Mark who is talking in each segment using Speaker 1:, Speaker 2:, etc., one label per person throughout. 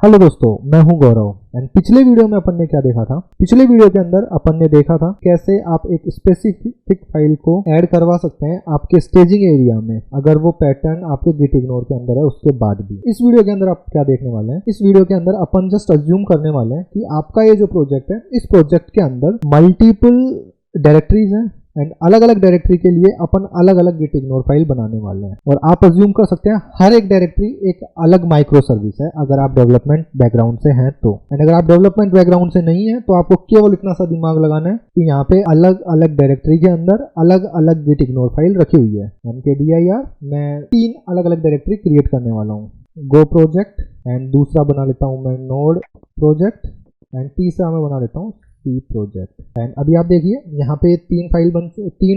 Speaker 1: Hello दोस्तों, मैं हूं गौरव एंड पिछले वीडियो में अपन ने क्या देखा था। पिछले वीडियो के अंदर अपन ने देखा था कैसे आप एक स्पेसिफिक फाइल को ऐड करवा सकते हैं आपके स्टेजिंग एरिया में, अगर वो पैटर्न आपके गिट इग्नोर के अंदर है उसके बाद भी। इस वीडियो के अंदर आप क्या देखने वाले हैं, इस वीडियो के अंदर अपन जस्ट अज्यूम करने वाले हैं कि आपका ये जो प्रोजेक्ट है, इस प्रोजेक्ट के अंदर मल्टीपल डायरेक्टरीज हैं एंड अलग अलग डायरेक्टरी के लिए अपन अलग अलग गिट इग्नोर फाइल बनाने वाले हैं। और आप अज्यूम कर सकते हैं हर एक डायरेक्टरी एक अलग माइक्रो सर्विस है, अगर आप डेवलपमेंट बैकग्राउंड से हैं तो। एंड अगर आप डेवलपमेंट बैकग्राउंड से नहीं है तो आपको केवल इतना सा दिमाग लगाना है कि यहाँ पे अलग अलग डायरेक्टरी के अंदर अलग अलग गिट इग्नोर फाइल रखी हुई है। mkdir मैं 3 अलग अलग डायरेक्टरी क्रिएट करने वाला हूँ, गो प्रोजेक्ट एंड दूसरा बना लेता हूँ मैं नोड प्रोजेक्ट एंड तीसरा मैं बना लेता हूँ सी प्रोजेक्ट। एंड अभी आप देखिए यहाँ पे 3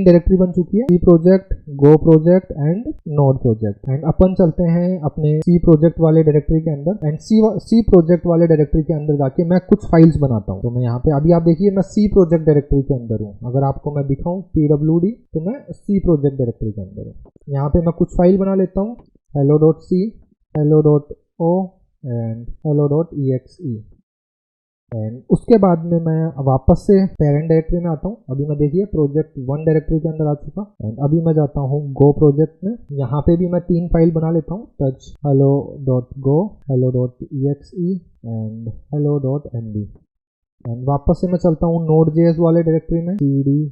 Speaker 1: डायरेक्टरी बन चुकी है, C project, go project and node project. And अपन चलते हैं अपने सी प्रोजेक्ट वाले डायरेक्टरी के अंदर एंड सी प्रोजेक्ट वाले डायरेक्टरी के अंदर जाके मैं कुछ फाइल्स बनाता हूँ। तो मैं यहाँ पे अभी आप देखिए मैं सी प्रोजेक्ट डायरेक्टरी के अंदर हूँ। अगर आपको मैं दिखाऊँ pwd तो मैं सी प्रोजेक्ट डायरेक्टरी के अंदर हूँ। यहाँ पे मैं कुछ फाइल बना लेता हूँ, hello.c, hello.o and hello.exe। And उसके बाद में मैं वापस से पेरेंट डायरेक्टरी में आता हूँ। अभी मैं देखिए प्रोजेक्ट 1 डायरेक्टरी के अंदर आ चुका एंड अभी मैं जाता हूँ गो प्रोजेक्ट में। यहाँ पे भी मैं 3 फाइल बना लेता हूँ, touch hello.go, hello.exe and hello.md। And वापस से मैं चलता हूँ node.js वाले डायरेक्टरी में, cd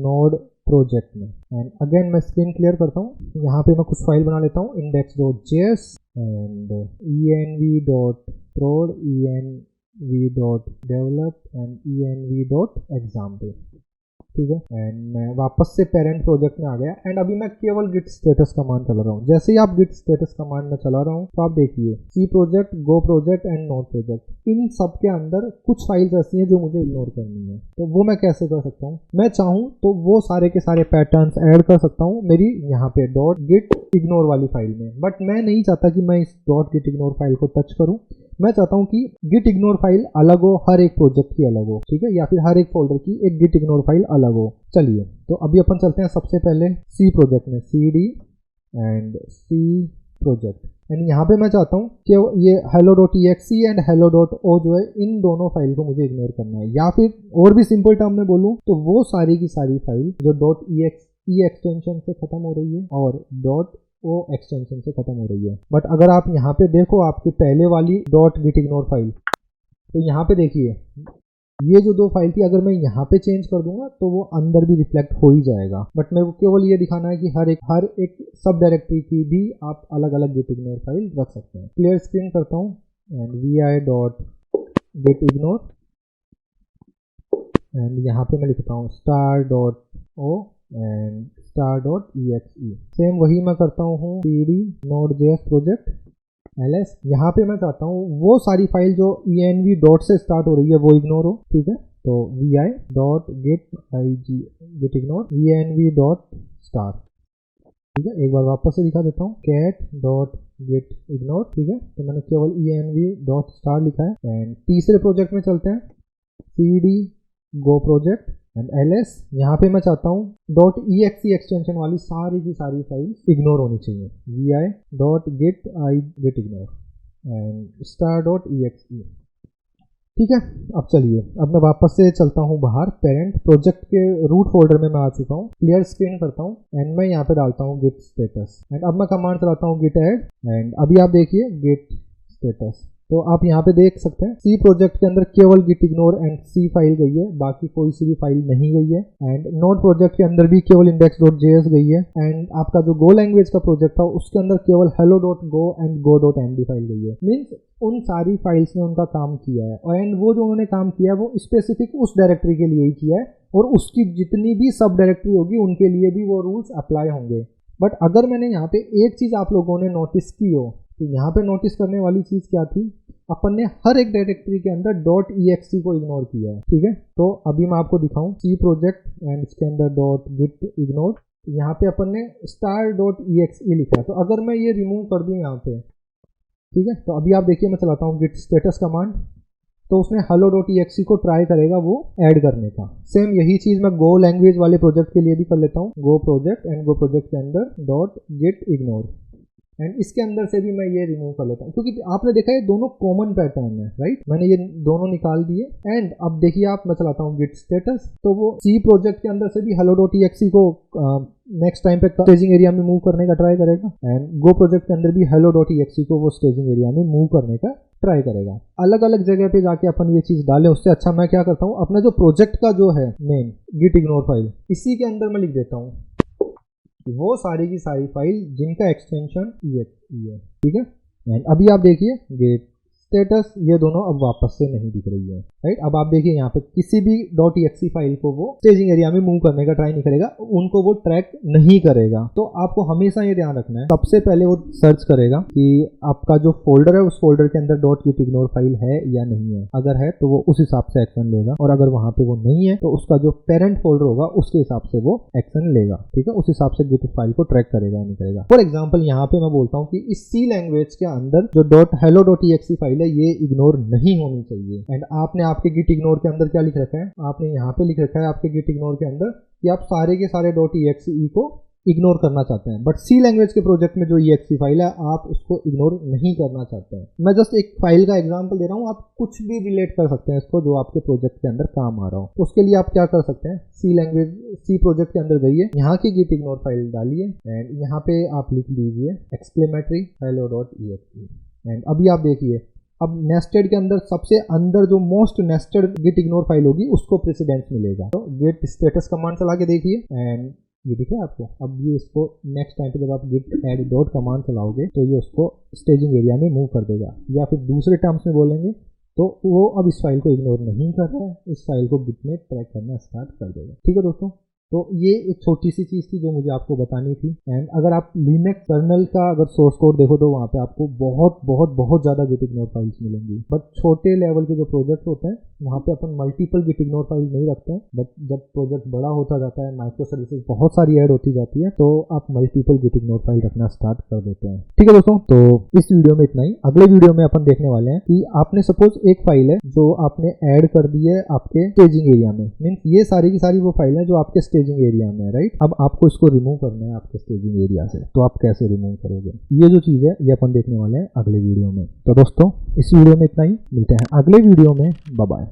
Speaker 1: node प्रोजेक्ट में। एंड अगेन मैं स्क्रीन क्लियर करता हूँ। यहाँ पे मैं कुछ फाइल बना लेता हूँ, index.js and env.prod, env.develop and env.example। ठीक है, एंड मैं वापस से पेरेंट प्रोजेक्ट में आ गया एंड अभी मैं केवल गिट स्टेटस कमांड चला रहा हूँ। जैसे ही आप गिट स्टेटस कमांड में चला रहा हूँ तो आप देखिए C project, go project and node project, इन सब के अंदर कुछ फाइल्स ऐसी हैं जो मुझे इग्नोर करनी है। तो वो मैं कैसे कर सकता हूँ, मैं चाहूँ तो वो सारे के सारे पैटर्न्स ऐड कर सकता हूँ मेरी यहाँ पे .git ignore वाली फाइल में। बट मैं नहीं चाहता कि मैं इस .git ignore फाइल को टच करूँ। मैं चाहता हूँ कि गिट इग्नोर फाइल अलग हो, हर एक प्रोजेक्ट की अलग हो, ठीक है, या फिर हर एक फोल्डर की एक गिट इग्नोर फाइल अलग हो। चलिए तो अभी अपन चलते हैं सबसे पहले सी प्रोजेक्ट में, cd and C project. And यहाँ पे मैं चाहता हूँ कि ये hello.exe एंड hello.o जो है, इन दोनों फाइल को मुझे इग्नोर करना है, या फिर और भी सिंपल टर्म में बोलूँ तो वो सारी की सारी फाइल जो .exe एक्सटेंशन से खत्म हो रही है और .o एक्सटेंशन से खत्म हो रही है। बट अगर आप यहाँ पे देखो आपके पहले वाली .git ignore फाइल, तो यहाँ पे देखिए ये जो 2 फाइल थी, अगर मैं यहाँ पे चेंज कर दूंगा तो वो अंदर भी रिफ्लेक्ट हो ही जाएगा। बट मेरे को केवल ये दिखाना है कि हर एक सब डायरेक्टरी की भी आप अलग अलग गिट इग्नोर फाइल रख सकते हैं। क्लियर स्क्रीन करता हूँ एंड vi.git ignore एंड यहाँ पे मैं लिखता हूँ star.o एंड star.exe। सेम वही मैं करता हूँ cd node.js प्रोजेक्ट ls। यहाँ पे मैं चाहता हूँ वो सारी फाइल जो env डॉट से स्टार्ट हो रही है वो इग्नोर हो, ठीक है। तो vi.git ignore env.star, ठीक है। एक बार वापस से दिखा देता हूँ, cat.git ignore, ठीक है। तो मैंने केवल env.star लिखा है। एंड तीसरे प्रोजेक्ट में चलते हैं, cd go project and ls। यहाँ पे मैं चाहता हूँ .exe एक्सटेंशन वाली सारी की सारी फाइल इग्नोर होनी चाहिए, vi.git ignore एंड star.exe, ठीक है। अब चलिए, अब मैं वापस से चलता हूँ बाहर, पेरेंट प्रोजेक्ट के रूट फोल्डर में मैं आ चुका हूँ। क्लियर स्क्रीन करता हूँ एंड मैं यहाँ पे डालता हूँ गिट स्टेटस एंड अब मैं कमांड चलाता हूँ git add एंड अभी आप देखिए गिट स्टेटस। तो आप यहाँ पे देख सकते हैं सी प्रोजेक्ट के अंदर केवल git ignore and C file गई है, बाकी कोई सी भी फाइल नहीं गई है। एंड नोड प्रोजेक्ट के अंदर भी केवल index.js गई है। एंड आपका जो गो लैंग्वेज का प्रोजेक्ट था उसके अंदर केवल hello.go एंड go.md फाइल गई है। मीन्स उन सारी फाइल्स ने उनका काम किया है एंड वो जो उन्होंने काम किया है वो स्पेसिफिक उस डायरेक्टरी के लिए ही किया है और उसकी जितनी भी सब डायरेक्टरी होगी उनके लिए भी वो रूल्स अप्लाई होंगे। बट अगर मैंने यहाँ पे एक चीज़ आप लोगों ने नोटिस की हो तो यहाँ पे नोटिस करने वाली चीज़ क्या थी, अपन ने हर एक डायरेक्टरी के अंदर .exe को इग्नोर किया है, ठीक है। तो अभी मैं आपको दिखाऊं सी प्रोजेक्ट एंड इसके अंदर .git ignore, यहाँ पे अपन ने star.exe लिखा है। तो अगर मैं ये रिमूव कर दूं यहाँ पे, ठीक है, तो अभी आप देखिए मैं चलाता हूँ गिट स्टेटस कमांड, तो उसने hello.exe को ट्राई करेगा वो ऐड करने का। सेम यही चीज़ मैं गो लैंग्वेज वाले प्रोजेक्ट के लिए भी कर लेता हूँ, गो प्रोजेक्ट एंड गो प्रोजेक्ट के अंदर .git ignore एंड इसके अंदर से भी मैं ये रिमूव कर लेता हूँ, क्योंकि आपने देखा ये दोनों कॉमन पैटर्न है, राइट। मैंने ये दोनों निकाल दिए एंड अब देखिए आप, मैं चलाता हूँ गिट स्टेटस, तो वो सी प्रोजेक्ट के अंदर से भी hello.exe को नेक्स्ट टाइम पे स्टेजिंग एरिया में मूव करने का ट्राई करेगा एंड गो प्रोजेक्ट के अंदर भी hello.exe को वो स्टेजिंग एरिया में मूव करने का ट्राई करेगा। अलग अलग जगह पे जाके अपन ये चीज डालें, उससे अच्छा मैं क्या करता हूँ, अपना जो प्रोजेक्ट का जो है नेम git ignore फाइल, इसी के अंदर मैं लिख देता हूँ वो सारी की सारी फाइल जिनका एक्सटेंशन exe है, ठीक है। एंड अभी आप देखिए git स्टेटस ये दोनों अब वापस से नहीं दिख रही है, राइट। अब आप देखिए यहाँ पे किसी भी .exe फाइल को वो स्टेजिंग एरिया में मूव करने का ट्राई नहीं करेगा, उनको वो ट्रैक नहीं करेगा। तो आपको हमेशा ये ध्यान रखना है, सबसे पहले वो सर्च करेगा कि आपका जो फोल्डर है उस फोल्डर के अंदर .git ignore फाइल है या नहीं है। अगर है तो वो उस हिसाब से एक्शन लेगा, और अगर वहां पे वो नहीं है तो उसका जो पेरेंट फोल्डर होगा उसके हिसाब से वो एक्शन लेगा, ठीक है। उस हिसाब से गिट फाइल को ट्रैक करेगा या नहीं करेगा। फॉर एग्जाम्पल यहाँ पे मैं बोलता हूँ कि इस सी लैंग्वेज के अंदर जो hello.exe फाइल है ये इग्नोर नहीं होनी चाहिए। एंड आपने आपके गिट इग्नोर के अंदर क्या लिख रखा है, आपने यहाँ पे लिख रखा है आपके गिट इग्नोर के अंदर कि आप सारे के सारे .exe को इग्नोर करना चाहते हैं, बट सी लैंग्वेज के प्रोजेक्ट में जो exe फाइल है आप उसको इग्नोर नहीं करना चाहते हैं। मैं जस्ट एक फाइल का एग्जांपल दे रहा हूँ, आप कुछ भी रिलेट कर सकते हैं इसको जो आपके प्रोजेक्ट के अंदर काम आ रहा हो। तो उसके लिए आप क्या कर सकते हैं, सी लैंग्वेज सी प्रोजेक्ट के अंदर जाइए, यहाँ की गिट इग्नोर फाइल डालिए एंड यहाँ पे आप लिख लीजिए एक्सक्लेमेटरी hello.exe एंड अभी आप देखिए अब नेस्टेड के अंदर सबसे अंदर जो most nested git ignore file होगी उसको प्रेसिडेंस मिलेगा। तो गिट स्टेटस कमांड चला के देखिए एंड ये दिख रहा है आपको। अब ये इसको नेक्स्ट टाइम पे जब आप गिट एड डॉट कमांड चलाओगे तो ये उसको स्टेजिंग एरिया में मूव कर देगा, या फिर दूसरे टर्म्स में बोलेंगे तो वो अब इस फाइल को इग्नोर नहीं कर रहा है, इस फाइल को गिट में ट्रैक करना स्टार्ट कर देगा, ठीक है दोस्तों। तो ये एक छोटी सी चीज़ थी जो मुझे आपको बतानी थी। एंड अगर आप लिनक्स कर्नल का अगर सोर्स कोड देखो तो वहाँ पे आपको बहुत बहुत बहुत ज़्यादा गिट इग्नोर फाइल्स मिलेंगी, बट छोटे लेवल के जो प्रोजेक्ट होते हैं वहाँ पे अपन मल्टीपल गिट इग्नोर फाइल नहीं रखते हैं। बट जब प्रोजेक्ट बड़ा होता जाता है, माइक्रो सर्विसेज बहुत सारी ऐड होती जाती है, तो आप मल्टीपल गिट इग्नोर फाइल रखना स्टार्ट कर देते हैं, ठीक है दोस्तों। तो इस वीडियो में इतना ही। अगले वीडियो में अपन देखने वाले हैं कि आपने सपोज एक फाइल है जो आपने ऐड कर दी है आपके स्टेजिंग एरिया में, मीन्स ये सारी की सारी वो फाइल है जो आपके स्टेजिंग एरिया में है, राइट। अब आपको इसको रिमूव करना है आपके स्टेजिंग एरिया से, तो आप कैसे रिमूव करोगे, ये जो चीज़ है ये अपन देखने वाले हैं अगले वीडियो में। तो दोस्तों इस वीडियो में इतना ही, मिलते हैं अगले वीडियो में, बाय बाय।